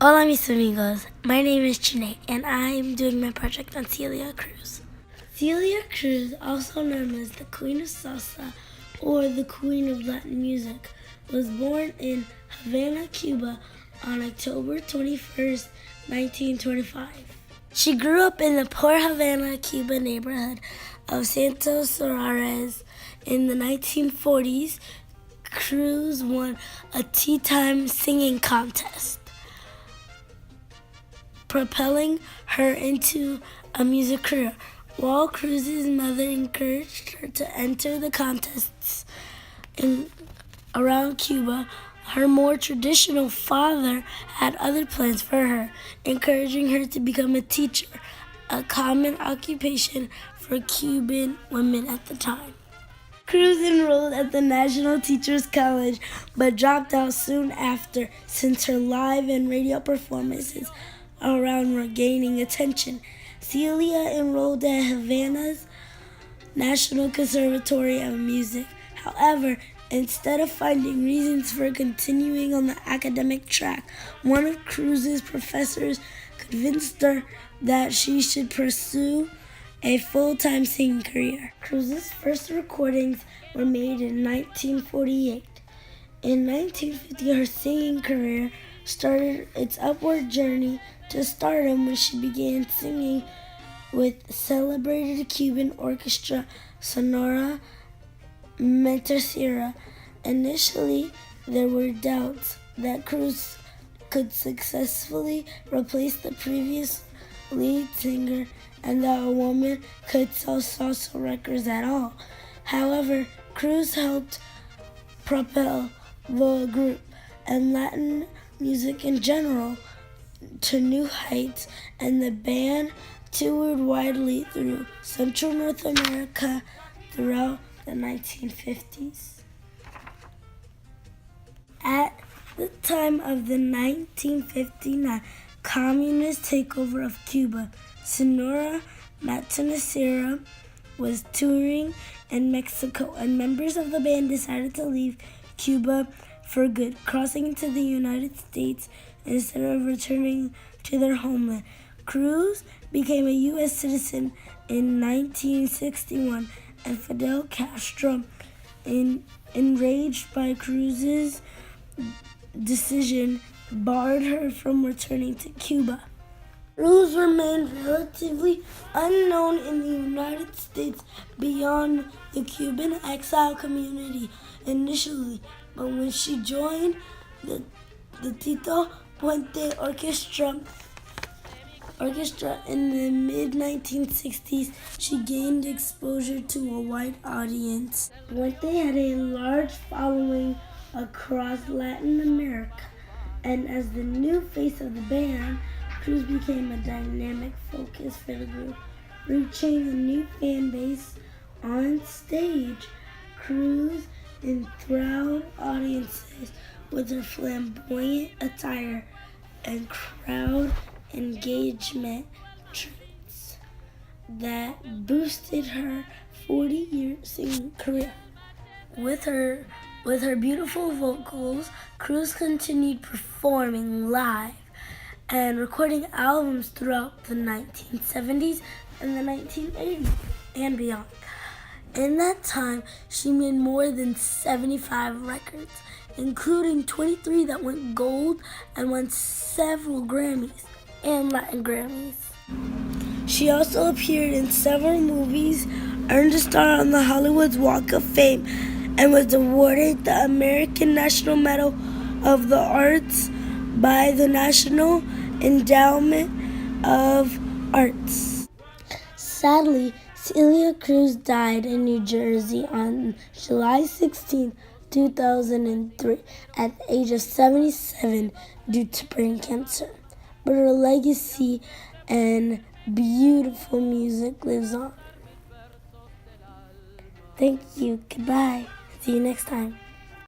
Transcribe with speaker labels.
Speaker 1: Hola mis amigos, my name is Janay and I am doing my project on Celia Cruz. Celia Cruz, also known as the Queen of Salsa or the Queen of Latin Music, was born in Havana, Cuba on October 21st, 1925. She grew up in the poor Havana, Cuba neighborhood of Santos Solares. In the 1940s, Cruz won a tea time singing contest, propelling her into a music career. While Cruz's mother encouraged her to enter the contests around Cuba, her more traditional father had other plans for her, encouraging her to become a teacher, a common occupation for Cuban women at the time. Cruz enrolled at the National Teachers College, but dropped out soon after since her live and radio performances around were gaining attention. Celia enrolled at Havana's National Conservatory of Music. However, instead of finding reasons for continuing on the academic track, one of Cruz's professors convinced her that she should pursue a full-time singing career. Cruz's first recordings were made in 1948. In 1950, her singing career started its upward journey to stardom when she began singing with celebrated Cuban orchestra Sonora Matancera. Initially, there were doubts that Cruz could successfully replace the previous lead singer and that a woman could sell salsa records at all. However, Cruz helped propel the group and Latin music in general to new heights, and the band toured widely through Central North America throughout the 1950s. At the time of the 1959 communist takeover of Cuba, Sonora Matancera was touring in Mexico, and members of the band decided to leave Cuba for good, crossing into the United States instead of returning to their homeland. Cruz became a U.S. citizen in 1961, and Fidel Castro, enraged by Cruz's decision, barred her from returning to Cuba. Cruz remained relatively unknown in the United States beyond the Cuban exile community initially, but when she joined the Tito Puente Orchestra in the mid-1960s, she gained exposure to a wide audience. Puente had a large following across Latin America, and as the new face of the band, Cruz became a dynamic focus for the group, reaching a new fan base on stage. Cruz enthralled audiences with her flamboyant attire and crowd engagement traits that boosted her 40-year singing career. With her beautiful vocals, Cruz continued performing live and recording albums throughout the 1970s and the 1980s and beyond. In that time, she made more than 75 records, including 23 that went gold and won several Grammys and Latin Grammys. She also appeared in several movies, earned a star on the Hollywood's Walk of Fame, and was awarded the American National Medal of the Arts by the National Endowment of Arts. Sadly, Celia Cruz died in New Jersey on July 16, 2003, at the age of 77 due to brain cancer. But her legacy and beautiful music lives on. Thank you. Goodbye. See you next time.